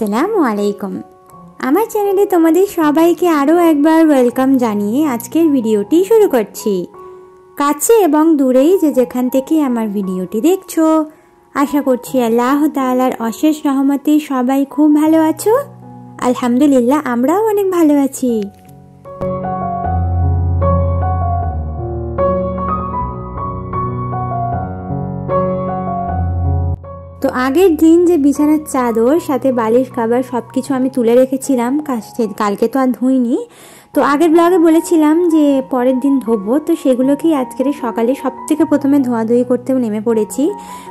আসসালামু আলাইকুম। আমার চ্যানেলে তোমাদের সবাইকে আরও একবার ওয়েলকাম জানিয়ে আজকের ভিডিওটি শুরু করছি। কাছে এবং দূরেই যে যেখান থেকে আমার ভিডিওটি দেখছো, আশা করছি আল্লাহ তাআলার অশেষ রহমতে সবাই খুব ভালো আছো। আলহামদুলিল্লাহ, আমরাও অনেক ভালো আছি। তো আগের দিন যে বিছানার চাদর সাথে বালিশ কাভার সব কিছু আমি তুলে রেখেছিলাম, কালকে তো আর ধুইনি। তো আগের ব্লগে বলেছিলাম যে পরের দিন ধোবো, তো সেগুলোকেই আজকের সকালে সব থেকে প্রথমে ধোয়াধুয়ি করতেও নেমে পড়েছি।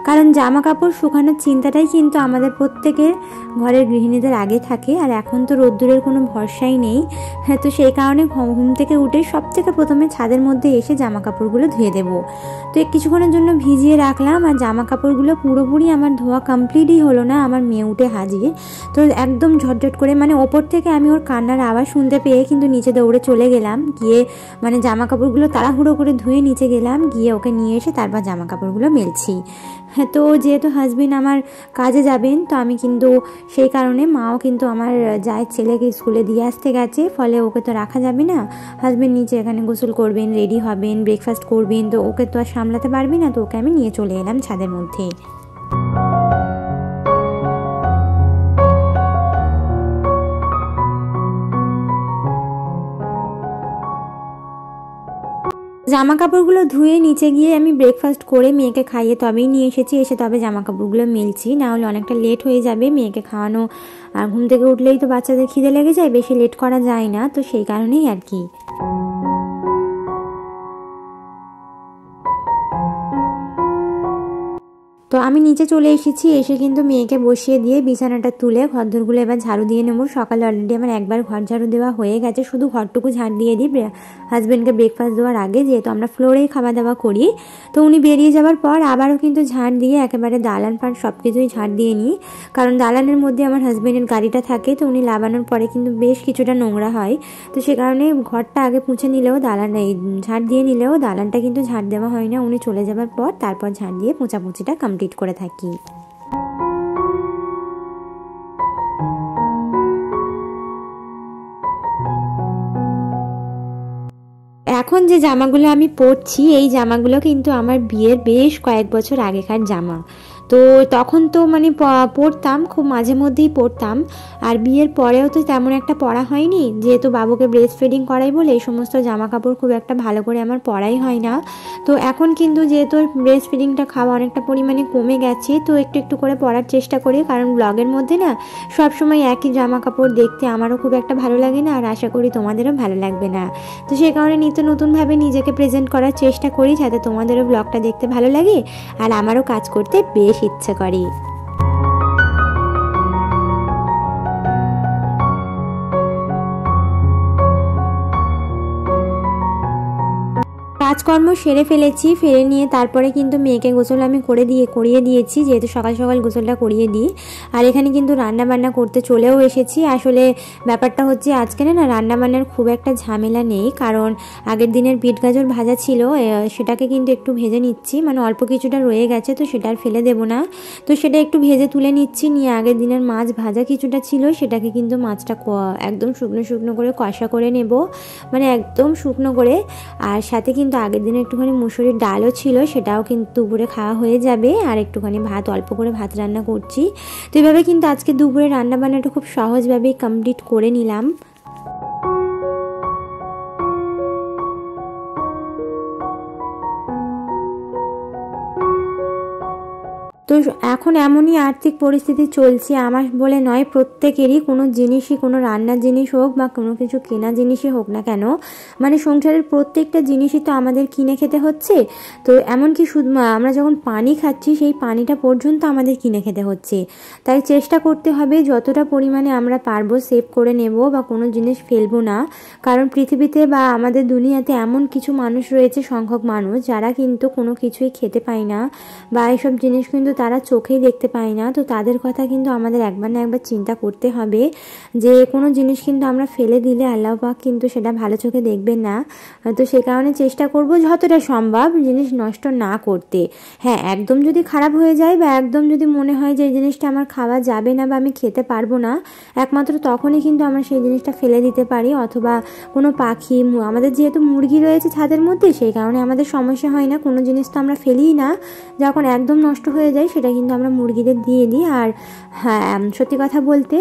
কারণ জামা কাপড় শুকানোর চিন্তাটাই কিন্তু আমাদের প্রত্যেকের ঘরের গৃহিণীদের আগে থাকে, আর এখন তো রোদ্দুরের কোনো ভরসাই নেই। হ্যাঁ, তো সেই কারণে ঘুম থেকে উঠে সব থেকে প্রথমে ছাদের মধ্যে এসে জামা কাপড়গুলো ধুয়ে দেবো। তো কিছুক্ষণের জন্য ভিজিয়ে রাখলাম, আর জামা কাপড়গুলো পুরোপুরি আমার ধোয়া কমপ্লিটই হলো না, আমার মেয়ে উঠে হাজির। তো একদম ঝটঝট করে ওপর থেকে আমি ওর কান্নার আওয়াজ শুনতে পেয়ে কিন্তু নিচে দৌড়ে চলে গেলাম, গিয়ে জামা কাপড়গুলো তাড়াহুড়ো করে ধুয়ে নিচে গেলাম, গিয়ে ওকে নিয়ে এসে তারপর জামা কাপড়গুলো মেলছি। হ্যাঁ, তো যেহেতু হাজবেন্ড আমার কাজে যাবেন, তো আমি কিন্তু সেই কারণে মাও কিন্তু আমার যায় ছেলেকে স্কুলে দিয়ে আসতে গেছে, ফলে ওকে তো রাখা যাবে না। হাজবেন্ড নিচে এখানে গোসল করবেন, রেডি হবেন, ব্রেকফাস্ট করবেন, তো ওকে তো আর সামলাতে পারবি না, তো ওকে আমি নিয়ে চলে এলাম ছাদের মধ্যে। জামা কাপড়গুলো ধুয়ে নিচে গিয়ে আমি ব্রেকফাস্ট করে মেয়েকে খাইয়ে তবেই নিয়ে এসেছি, এসে তবে জামা কাপড়গুলো মেলছি, না হলে অনেকটা লেট হয়ে যাবে মেয়েকে খাওয়ানো। আর ঘুম থেকে উঠলেই তো বাচ্চাদের খিদে লেগে যায়, বেশি লেট করা যায় না, তো সেই কারণেই আর কি। তো আমি নিচে চলে এসেছি, এসে কিন্তু মেয়েকে বসিয়ে দিয়ে বিছানাটা তুলে ঘরদোরগুলো এবার ঝাড়ু দিয়ে নেবো। সকালে অলরেডি আমার একবার ঘর ঝাড়ু দেওয়া হয়ে গেছে, শুধু ঘরটুকু ঝাড় দিয়ে দিই হাজব্যান্ডকে ব্রেকফাস্ট দেওয়ার আগে, যেহেতু আমরা ফ্লোরেই খাওয়া দাওয়া করি। তো উনি বেরিয়ে যাওয়ার পর আবারও কিন্তু ঝাড় দিয়ে একেবারে দালান পাট সব কিছুই ঝাড় দিয়ে নিই, কারণ দালানের মধ্যে আমার হাজব্যান্ডের গাড়িটা থাকে, তো উনি লাগানোর পরে কিন্তু বেশ কিছুটা নোংরা হয়। তো সে কারণে ঘরটা আগে মুছে নিলেও ঝাড় দিয়ে নিলেও দালানটা কিন্তু ঝাড় দেওয়া হয় না, উনি চলে যাওয়ার পর তারপর ঝাড় দিয়ে মোছামুছিটা কমপ্লিট করে থাকি। এখন যে জামাগুলো আমি পরছি, এই জামাগুলো কিন্তু আমার বিয়ের বেশ কয়েক বছর আগেকার জামা। তো তখন তো পরতাম, খুব মাঝে মধ্যেই পরতাম, আর বিয়ের পরেও তো তেমন একটা পরা হয়নি, যেহেতু বাবুকে ব্রেস্ট ফিডিং করাই বলে এই সমস্ত জামা কাপড় খুব একটা ভালো করে আমার পরাই হয় না। তো এখন কিন্তু যেহেতু ব্রেস্ট ফিডিংটা খাওয়া অনেকটা পরিমাণে কমে গেছে, তো একটু একটু করে পরার চেষ্টা করি, কারণ ব্লগের মধ্যে না সবসময় একই জামা কাপড় দেখতে আমারও খুব একটা ভালো লাগে না, আর আশা করি তোমাদেরও ভালো লাগবে না। তো সেই কারণে নিত্য নতুনভাবে নিজেকে প্রেজেন্ট করার চেষ্টা করি, যাতে তোমাদেরও ব্লগটা দেখতে ভালো লাগে আর আমারও কাজ করতে বেশ ইচ্ছে করে। কাজকর্ম সেরে ফেলেছি, ফেরে নিয়ে তারপরে কিন্তু মেয়েকে গোসল আমি করিয়ে দিয়েছি, যেহেতু সকাল সকাল গোসলটা করিয়ে দিই। আর এখানে কিন্তু রান্না বান্না করতে চলেও এসেছি। আসলে ব্যাপারটা হচ্ছে আজকে না রান্না বান্নার খুব একটা ঝামেলা নেই, কারণ আগের দিনের বিট গাজর ভাজা ছিল, সেটাকে কিন্তু একটু ভেজে নিচ্ছি, অল্প কিছুটা রয়ে গেছে, তো সেটা আর ফেলে দেবো না, তো সেটা একটু ভেজে তুলে নিচ্ছি। নিয়ে আগের দিনের মাছ ভাজা কিছুটা ছিল, সেটাকে কিন্তু মাছটা একদম শুকনো শুকনো করে কষা করে নেব, একদম শুকনো করে। আর সাথে কিন্তু আগের দিনে একটুখানি মুসুরির ডালও ছিল, সেটাও কিন্তু দুপুরে খাওয়া হয়ে যাবে। আর একটুখানি ভাত, অল্প করে ভাত রান্না করছি। তো এভাবে কিন্তু আজকে দুপুরে রান্না বান্নাটা খুব সহজভাবেই কমপ্লিট করে নিলাম। তো এখন এমনই আর্থিক পরিস্থিতি চলছে, আমার বলে নয়, প্রত্যেকেরই কোনো জিনিসই, কোনো রান্নার জিনিস হোক বা কোনো কিছু কেনা জিনিসই হোক না কেন, সংসারের প্রত্যেকটা জিনিসই তো আমাদের কিনে খেতে হচ্ছে। তো এমনকি শুধু আমরা যখন পানি খাচ্ছি, সেই পানিটা পর্যন্ত আমাদের কিনে খেতে হচ্ছে। তাই চেষ্টা করতে হবে যতটা পরিমাণে আমরা পারবো সেভ করে নেব, বা কোনো জিনিস ফেলবো না, কারণ পৃথিবীতে বা আমাদের দুনিয়াতে এমন কিছু মানুষ রয়েছে, সংখ্যক মানুষ, যারা কিন্তু কোনো কিছুই খেতে পায় না, বা এইসব জিনিস কিন্তু তারা চোখেই দেখতে পায় না। তো তাদের কথা কিন্তু আমাদের একবার না একবার চিন্তা করতে হবে যে কোনো জিনিস কিন্তু আমরা ফেলে দিলে আল্লাহ পাক কিন্তু সেটা ভালো চোখে দেখবেন না। তো সে কারণে চেষ্টা করব যতটা সম্ভব জিনিস নষ্ট না করতে। হ্যাঁ, একদম যদি খারাপ হয়ে যায় বা একদম যদি মনে হয় যে এই জিনিসটা আমার খাওয়া যাবে না বা আমি খেতে পারবো না, একমাত্র তখনই কিন্তু আমরা সেই জিনিসটা ফেলে দিতে পারি। অথবা কোনো পাখি, আমাদের যেহেতু মুরগি রয়েছে ছাদের মধ্যে, সেই কারণে আমাদের সমস্যা হয় না, কোনো জিনিস তো আমরা ফেলিই না। যখন একদম নষ্ট হয়ে যায় সেটা কিন্তু আমরা মুরগিদের দিয়ে দিই। আর হ্যাঁ, সত্যি কথা বলতে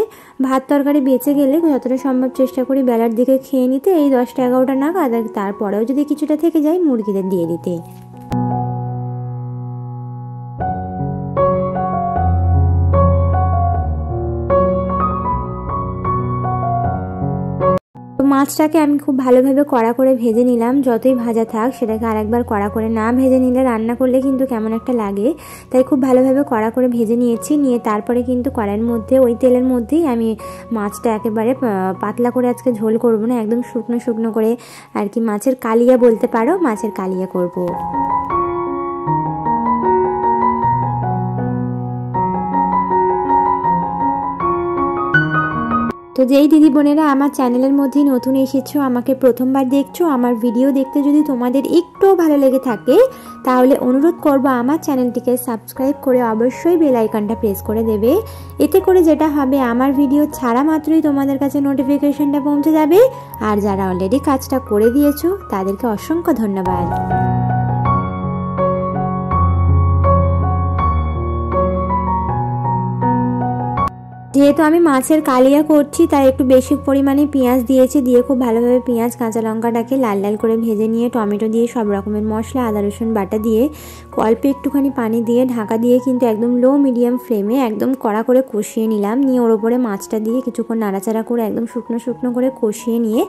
ভাত তরকারি বেঁচে গেলে যতটা সম্ভব চেষ্টা করি বেলার দিকে খেয়ে নিতে, এই 10টা-11টা নাগাদ। তারপরেও যদি কিছুটা থেকে যায় মুরগিদের দিয়ে দিতে। তো মাছটাকে আমি খুব ভালোভাবে কড়া করে ভেজে নিলাম। যতই ভাজা থাক সেটাকে আরেকবার কড়া করে না ভেজে নিলে রান্না করলে কিন্তু কেমন একটা লাগে, তাই খুব ভালোভাবে কড়া করে ভেজে নিয়েছি। নিয়ে তারপরে কিন্তু কড়াইয়ের মধ্যে ওই তেলের মধ্যেই আমি মাছটা একেবারে পাতলা করে আজকে ঝোল করব না, একদম শুকনো শুকনো করে আর কি, মাছের কালিয়া বলতে পারো, মাছের কালিয়া করব। তো যেই দিদি বোনেরা আমার চ্যানেলের মধ্যে নতুন এসেছো, আমাকে প্রথমবার দেখছো, আমার ভিডিও দেখতে যদি তোমাদের একটুও ভালো লেগে থাকে তাহলে অনুরোধ করব আমার চ্যানেলটিকে সাবস্ক্রাইব করে অবশ্যই বেল আইকনটা প্রেস করে দেবে। এতে করে যেটা হবে, আমার ভিডিও ছাড়া মাত্রই তোমাদের কাছে নোটিফিকেশনটা পৌঁছে যাবে। আর যারা অলরেডি কাজটা করে দিয়েছো তাদেরকে অসংখ্য ধন্যবাদ। যেহেতু আমি মাছের কালিয়া করছি তাই একটু বেশি পরিমাণে পেঁয়াজ দিয়েছি, দিয়ে খুব ভালোভাবে পেঁয়াজ কাঁচা লঙ্কাটাকে লাল লাল করে ভেজে নিয়ে টমেটো দিয়ে সব রকমের মশলা আদা রসুন বাটা দিয়ে অল্প একটুখানি পানি দিয়ে ঢাকা দিয়ে কিন্তু একদম লো মিডিয়াম ফ্লেমে একদম কড়া করে কষিয়ে নিলাম। নিয়ে ওর ওপরে মাছটা দিয়ে কিছুক্ষণ নাড়াচাড়া করে একদম শুকনো শুকনো করে কষিয়ে নিয়ে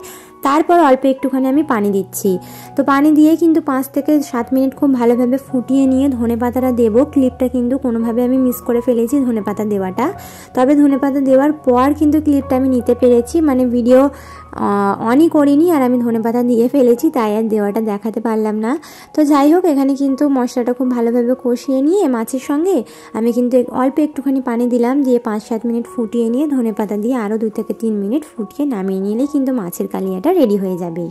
তারপর অল্প একটুখানি আমি পানি দিচ্ছি। তো পানি দিয়ে কিন্তু 5 থেকে 7 মিনিট খুব ভালোভাবে ফুটিয়ে নিয়ে ধনেপাতাটা দেবো। ক্লিপটা কিন্তু কোনোভাবে আমি মিস করে ফেলেছি ধনেপাতা দেওয়াটা, তবে ধনেপাতা দেওয়ার পর কিন্তু ক্লিপটা আমি নিতে পেরেছি, মানে ভিডিও অনই করিনি আর আমি ধনেপাতা দিয়ে ফেলেছি, তাই আর দেওয়াটা দেখাতে পারলাম না। তো যাই হোক, এখানে কিন্তু মশলাটা খুব ভালোভাবে কষিয়ে নিয়ে মাছের সঙ্গে আমি কিন্তু অল্প একটুখানি পানি দিলাম, দিয়ে 5-7 মিনিট ফুটিয়ে নিয়ে ধনেপাতা দিয়ে আরও 2 থেকে 3 মিনিট ফুটিয়ে নামিয়ে নিলেই কিন্তু মাছের কালিয়াটা রেডি হয়ে যাবে।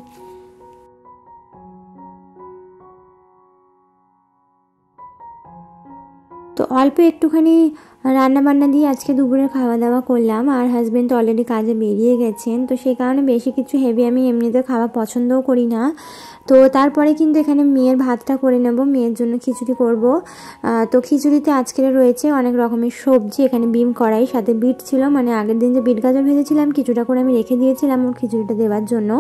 তো অল্প একটুখানি রান্না বান্না দিয়ে আজকে দুপুরের খাওয়া দাওয়া করলাম। আর হাজব্যান্ড তো অলরেডি কাজে বেরিয়ে গেছেন, তো সেই কারণে বেশি কিছু হেভি আমি এমনিতে খাওয়া পছন্দও করি না। তো তারপরে কিন্তু এখানে মেয়ের ভাতটা করে নেব, মেয়ের জন্য খিচুড়ি করব। তো খিচুড়িতে আজকে রয়েছে অনেক রকমের সবজি, এখানে বিম কড়াই, সাথে বিট ছিল, মানে আগের দিন যে বিট গাজর ভেজেছিলাম কিছুটা করে আমি রেখে দিয়েছিলাম ওর খিচুড়িটা দেওয়ার জন্য।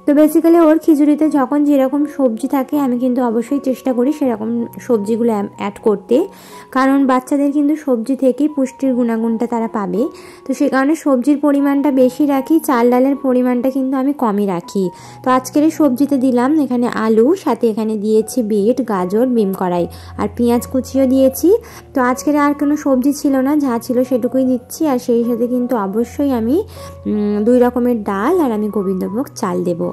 তো বেসিক্যালি ওর খিচুড়িতে যখন যেরকম সবজি থাকে আমি কিন্তু অবশ্যই চেষ্টা করি সেরকম সবজিগুলো অ্যাড করতে, কারণ বাচ্চাদের কিন্তু সবজি থেকেই পুষ্টির গুণাগুণটা তারা পাবে। তো সে কারণে সবজির পরিমাণটা বেশি রাখি, চাল ডালের পরিমাণটা কিন্তু আমি কমই রাখি। তো আজকের এই সবজিতে দিলাম এখানে আলু, সাথে এখানে দিয়েছি বিট, গাজর, বিম কড়াই আর পেঁয়াজ কুচিও দিয়েছি। তো আজকের আর কোনো সবজি ছিল না, যা ছিল সেটুকুই দিচ্ছি। আর সেই সাথে কিন্তু অবশ্যই আমি 2 রকমের ডাল আর আমি গোবিন্দভোগ চাল দেবো।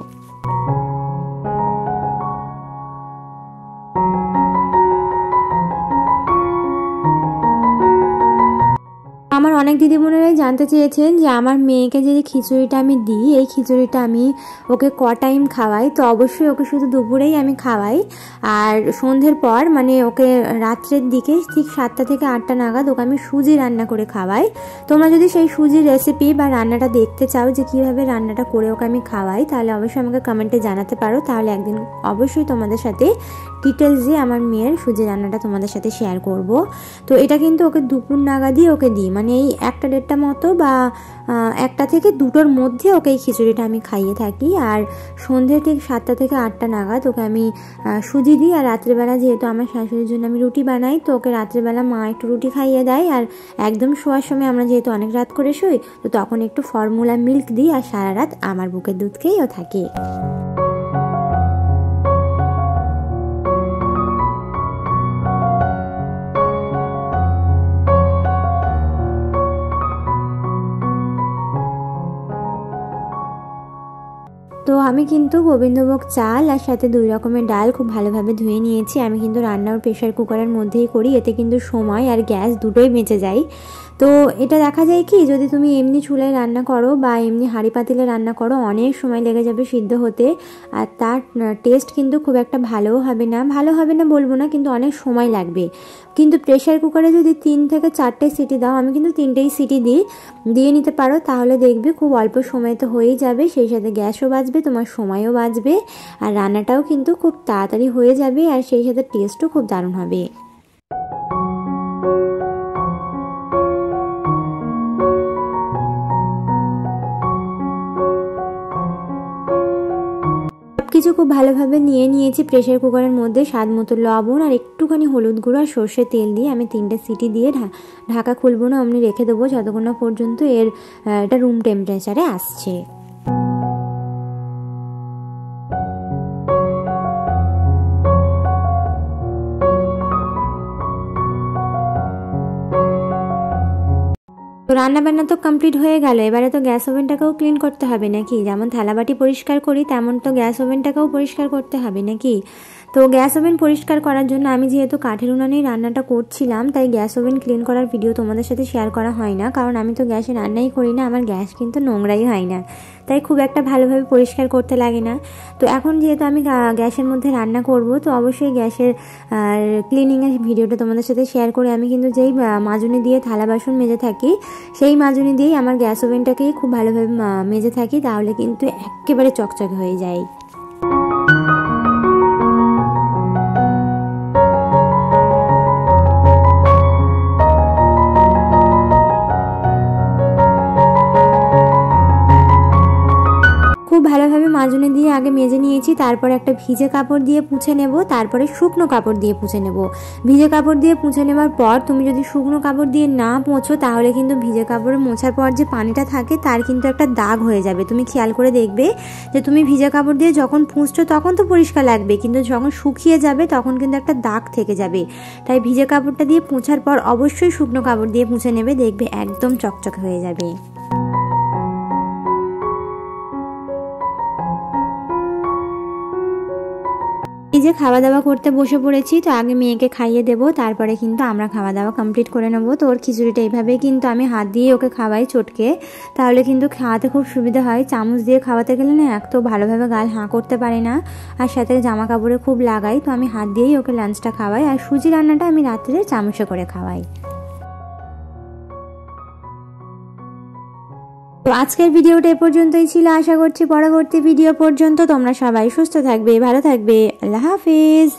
আমার অনেক দিদিবোনেরাই জানতে চেয়েছেন যে আমার মেয়েকে যে খিচুড়িটা আমি দিই, এই খিচুড়িটা আমি ওকে ক টাইম খাওয়াই। তো অবশ্যই ওকে শুধু দুপুরেই আমি খাওয়াই, আর সন্ধ্যের পর মানে ওকে রাত্রের দিকে ঠিক 7টা থেকে 8টা নাগাদ ওকে আমি সুজি রান্না করে খাওয়াই। তোমরা যদি সেই সুজির রেসিপি বা রান্নাটা দেখতে চাও যে কীভাবে রান্নাটা করে ওকে আমি খাওয়াই, তাহলে অবশ্যই আমাকে কমেন্টে জানাতে পারো, তাহলে একদিন অবশ্যই তোমাদের সাথে ডিটেলসে আমার মেয়ের সুজি রান্নাটা তোমাদের সাথে শেয়ার করব। তো এটা কিন্তু ওকে দুপুর নাগাদই ওকে দিই, মানে এই 1টা-1.5টা মতো বা 1টা থেকে 2টোর মধ্যে ওকে এই খিচুড়িটা আমি খাইয়ে থাকি। আর সন্ধ্যে ঠিক 7টা থেকে 8টা নাগাদ ওকে আমি সুজি দিই। আর রাত্রেবেলা যেহেতু আমার শাশুড়ির জন্য আমি রুটি বানাই, তো ওকে রাত্রেবেলা মা একটু রুটি খাইয়ে দেয়। আর একদম শোয়ার সময় আমরা যেহেতু অনেক রাত করে শুই, তো তখন একটু ফর্মুলা মিল্ক দিই, আর সারা রাত আমার বুকের দুধ খেয়েও থাকে। তো আমি কিন্তু গোবিন্দভোগ চাল আর সাথে 2 রকমের ডাল খুব ভালোভাবে ধুয়ে নিয়েছি। আমি কিন্তু রান্নার প্রেশার কুকারের মধ্যেই করি, এতে কিন্তু সময় আর গ্যাস দুটোই বেঁচে যায়। তো এটা দেখা যায় কি, যদি তুমি এমনি চুলায় রান্না করো বা এমনি হাঁড়ি পাতিলে রান্না করো, অনেক সময় লেগে যাবে সিদ্ধ হতে, আর তার টেস্ট কিন্তু খুব একটা ভালোও হবে না বলবো না, কিন্তু অনেক সময় লাগবে। কিন্তু প্রেশার কুকারে যদি 3 থেকে 4টে সিটি দাও, আমি কিন্তু 3টেই সিটি দিয়ে নিতে পারো, তাহলে দেখবে খুব অল্প সময় তো হয়েই যাবে, সেই সাথে গ্যাসও বাঁচবে, তোমার সময়ও বাঁচবে, আর রান্নাটাও কিন্তু খুব তাড়াতাড়ি হয়ে যাবে, আর সেই সাথে টেস্টও খুব দারুণ হবে। কিছু খুব ভালোভাবে নিয়ে নিয়েছি প্রেশার কুকারের মধ্যে, স্বাদ মতো লবণ আর একটুখানি হলুদ গুঁড়ো আর সর্ষের তেল দিয়ে আমি 3টে সিটি দিয়ে ঢাকা খুলবো না, অমনি রেখে দেবো যতক্ষণ না পর্যন্ত এটা রুম টেম্পারেচারে আসছে। তো রান্নাবান্না তো কমপ্লিট হয়ে গেল, এবারে তো গ্যাস ওভেনটাকেও ক্লিন করতে হবে নাকি, যেমন থালাবাটি পরিষ্কার করি তেমন তো গ্যাস ওভেনটাকেও পরিষ্কার করতে হবে নাকি। তো গ্যাস ওভেন পরিষ্কার করার জন্য আমি যেহেতু কাঠের উনানেই রান্নাটা করছিলাম, তাই গ্যাস ওভেন ক্লিন করার ভিডিও তোমাদের সাথে শেয়ার করা হয় না, কারণ আমি তো গ্যাসে রান্নাই করি না, আমার গ্যাস কিন্তু নোংরাই হয় না, তাই খুব একটা ভালোভাবে পরিষ্কার করতে লাগে না। তো এখন যেহেতু আমি গ্যাসের মধ্যে রান্না করব, তো অবশ্যই গ্যাসের ক্লিনিংয়ের ভিডিওটা তোমাদের সাথে শেয়ার করে, আমি কিন্তু যেই মাজুনি দিয়ে থালা বাসন মেজে থাকি, সেই মাজুনি দিয়েই আমার গ্যাস ওভেনটাকেই খুব ভালোভাবে মেজে থাকি, তাহলে কিন্তু একেবারে চকচকে হয়ে যায়। খুব ভালোভাবে মাজুনি দিয়ে আগে মেজে নিয়েছি, তারপর একটা ভিজে কাপড় দিয়ে পুছে নেব, তারপরে শুকনো কাপড় দিয়ে পুছে নেব। ভিজে কাপড় দিয়ে পুছে নেবার পর তুমি যদি শুকনো কাপড় দিয়ে না মোছো, তাহলে কিন্তু ভিজে কাপড়ে মোছার পর যে পানিটা থাকে তার কিন্তু একটা দাগ হয়ে যাবে। তুমি খেয়াল করে দেখবে যে তুমি ভিজে কাপড় দিয়ে যখন পুছছো তখন তো পরিষ্কার লাগবে, কিন্তু যখন শুকিয়ে যাবে তখন কিন্তু একটা দাগ থেকে যাবে। তাই ভিজে কাপড়টা দিয়ে পোছার পর অবশ্যই শুকনো কাপড় দিয়ে পুছে নেবে, দেখবে একদম চকচকে হয়ে যাবে। এই যে খাওয়া দাওয়া করতে বসে পড়েছি, তো আগে মেয়েকে খাইয়ে দেবো, তারপরে কিন্তু আমরা খাওয়া দাওয়া কমপ্লিট করে নেবো। তো ওর খিচুড়িটা এইভাবেই কিন্তু আমি হাত দিয়ে ওকে খাওয়াই চটকে, তাহলে কিন্তু খাওয়াতে খুব সুবিধা হয়। চামচ দিয়ে খাওয়াতে গেলে না এক তো ভালোভাবে গাল হাঁ করতে পারে না, আর সাথে জামা কাপড়ে খুব লাগাই, তো আমি হাত দিয়েই ওকে লাঞ্চটা খাওয়াই, আর সুজি রান্নাটা আমি রাত্রে চামচে করে খাওয়াই। তো আজকের ভিডিওটা এ পর্যন্তই ছিল, আশা করছি পরবর্তী ভিডিও পর্যন্ত তোমরা সবাই সুস্থ থাকবে, ভালো থাকবে। আল্লাহ হাফেজ।